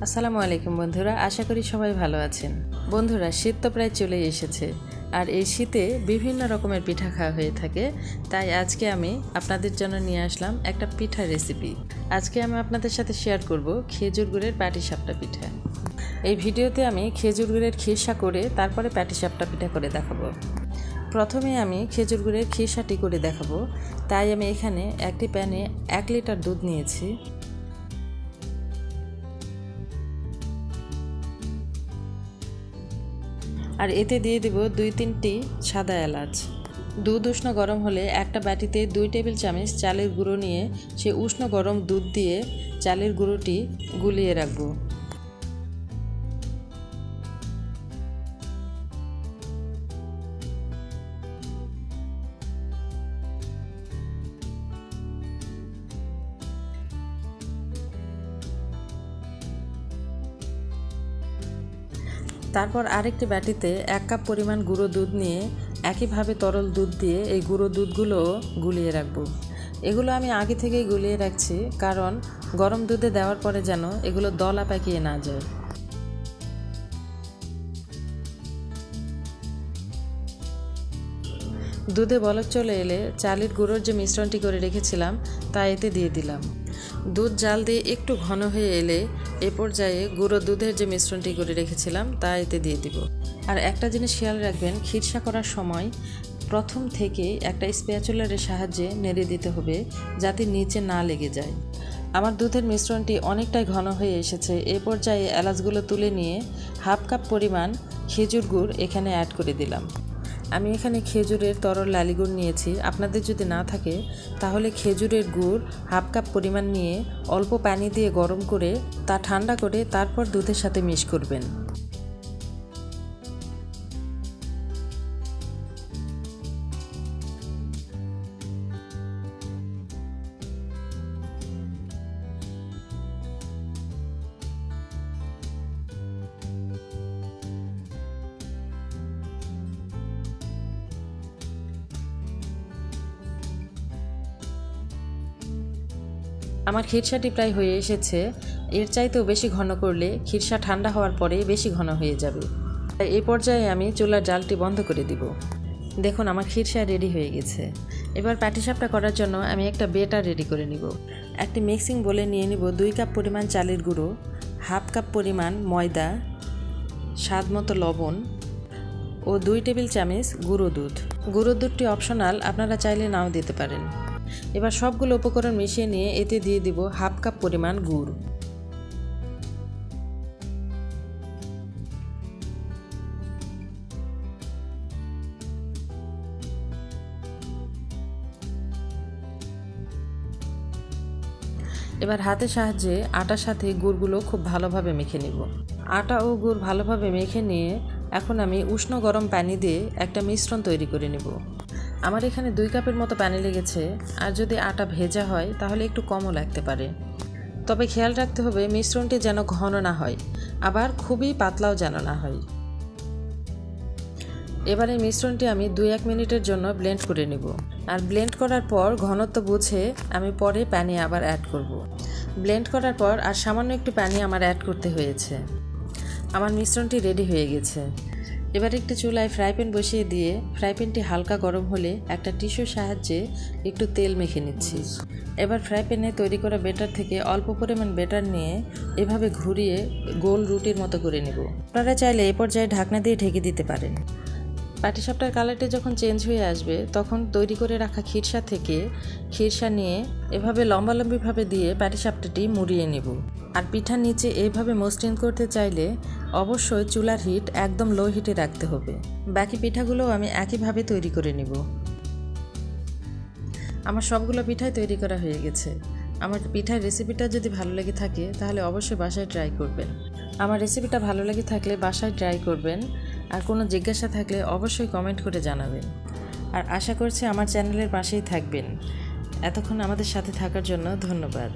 আসসালামু আলাইকুম বন্ধুরা, আশা করি সবাই ভালো আছেন। বন্ধুরা, শীত তো প্রায় চলে এসেছে, আর এই শীতে বিভিন্ন রকমের পিঠা খাওয়া হয়ে থাকে। তাই আজকে আমি আপনাদের জন্য নিয়ে আসলাম একটা পিঠার রেসিপি। আজকে আমি আপনাদের সাথে শেয়ার করব খেজুর গুড়ের পাটিসাপটা পিঠা। এই ভিডিওতে আমি খেজুর গুড়ের খিরসা করে তারপরে পাটিসাপটা পিঠা করে দেখাবো। প্রথমে আমি খেজুর গুড়ের খিরসাটি করে দেখাবো। তাই আমি এখানে একটি প্যানে 1 লিটার দুধ নিয়েছি। আর এতে দিয়ে দেব 2-3টি সাদা এলাচ। দুধ উষ্ণ গরম হলে একটা বাটিতে 2 টেবিল চামচ চালের গুঁড়ো নিয়ে সে উষ্ণ গরম দুধ দিয়ে চালের গুঁড়োটি গুলিয়ে রাখবো। তারপর আরেকটি বাটিতে 1 কাপ পরিমাণ গুঁড়ো দুধ নিয়ে একইভাবে তরল দুধ দিয়ে এই গুঁড়ো দুধগুলো গুলিয়ে রাখবো। এগুলো আমি আগে থেকেই গুলিয়ে রাখছি, কারণ গরম দুধে দেওয়ার পরে যেন এগুলো দলা পাকিয়ে না যায়। দুধে বলক চলে এলে চালের গুঁড়োর যে মিশ্রণটি করে রেখেছিলাম তা এতে দিয়ে দিলাম। দুধ জাল দিয়ে একটু ঘন হয়ে এলে এ পর্যায়ে গুঁড়ো দুধের যে মিশ্রণটি করে রেখেছিলাম তা এতে দিয়ে দিব। আর একটা জিনিস খেয়াল রাখবেন, খিরসা করার সময় প্রথম থেকে একটা স্প্যাচুলারের সাহায্যে নেড়ে দিতে হবে যাতে নিচে না লেগে যায়। আমার দুধের মিশ্রণটি অনেকটাই ঘন হয়ে এসেছে। এ পর্যায়ে এলাচগুলো তুলে নিয়ে 1/2 কাপ পরিমাণ খেজুর গুড় এখানে অ্যাড করে দিলাম। আমি এখানে খেজুরের তরল লালি গুড় নিয়েছি। আপনাদের যদি না থাকে তাহলে খেজুরের গুড় 1/2 কাপ পরিমাণ নিয়ে অল্প পানি দিয়ে গরম করে তা ঠান্ডা করে তারপর দুধের সাথে মিক্স করবেন। আমার খিরসাটি প্রায় হয়ে এসেছে। এর চাইতেও বেশি ঘন করলে খিরসা ঠান্ডা হওয়ার পরে বেশি ঘন হয়ে যাবে। তাই এই পর্যায়ে আমি চুলার জালটি বন্ধ করে দিব। দেখুন, আমার খিরসা রেডি হয়ে গেছে। এবার পাটিসাপটা করার জন্য আমি একটা বেটার রেডি করে নিব। একটি মিক্সিং বলে নিয়ে নিব 2 কাপ পরিমাণ চালের গুঁড়ো, 1/2 কাপ পরিমাণ ময়দা, স্বাদ মতো লবণ ও 2 টেবিল চামচ গুঁড়ো দুধ। গুঁড়ো দুধটি অপশনাল, আপনারা চাইলে নাও দিতে পারেন। এবার সবগুলো উপকরণ মিশিয়ে নিয়ে এতে দিয়ে দিব 1/2 কাপ পরিমাণ গুড়। এবার হাতের সাহায্যে আটার সাথে গুড়গুলো খুব ভালোভাবে মেখে নিব। আটা ও গুড় ভালোভাবে মেখে নিয়ে এখন আমি উষ্ণ গরম পানি দিয়ে একটা মিশ্রণ তৈরি করে নিব। আমার এখানে 2 কাপের মতো পানি লেগেছে। আর যদি আটা ভেজা হয় তাহলে একটু কমও লাগতে পারে। তবে খেয়াল রাখতে হবে মিশ্রণটি যেন ঘন না হয়, আবার খুবই পাতলাও যেন না হয়। এবার এই মিশ্রণটি আমি 2-1 মিনিটের জন্য ব্লেন্ড করে নেব। আর ব্লেন্ড করার পর ঘনত্ব বুঝে আমি পরে পানি আবার অ্যাড করব। ব্লেন্ড করার পর আর সামান্য একটু পানি আমার অ্যাড করতে হয়েছে। আমার মিশ্রণটি রেডি হয়ে গেছে। এবার একটি চুলায় ফ্রাই প্যান বসিয়ে দিয়ে ফ্রাই প্যানটি হালকা গরম হলে একটা টিস্যুর সাহায্যে একটু তেল মেখে নিচ্ছি। এবার ফ্রাই প্যানে তৈরি করা বেটার থেকে অল্প পরিমাণ বেটার নিয়ে এভাবে ঘুরিয়ে গোল রুটির মতো করে নেব। আপনারা চাইলে এ পর্যায়ে ঢাকনা দিয়ে ঢেকে দিতে পারেন। পাটিসাপটার কালারটি যখন চেঞ্জ হয়ে আসবে তখন তৈরি করে রাখা খিরসা থেকে খিরসা নিয়ে এভাবে লম্বালম্বিভাবে দিয়ে পাটিসাপটাটি মুড়িয়ে নেব। আর পিঠার নিচে এইভাবে মসৃণ করতে চাইলে অবশ্যই চুলার হিট একদম লো হিটে রাখতে হবে। বাকি পিঠাগুলোও আমি একইভাবে তৈরি করে নেব। আমার সবগুলো পিঠাই তৈরি করা হয়ে গেছে। আমার পিঠার রেসিপিটা যদি ভালো লেগে থাকে তাহলে অবশ্যই বাসায় ট্রাই করবেন। আমার রেসিপিটা ভালো লেগে থাকলে বাসায় ট্রাই করবেন। আর কোনো জিজ্ঞাসা থাকলে অবশ্যই কমেন্ট করে জানাবেন। আর আশা করছি আমার চ্যানেলের পাশেই থাকবেন। এতক্ষণ আমাদের সাথে থাকার জন্য ধন্যবাদ।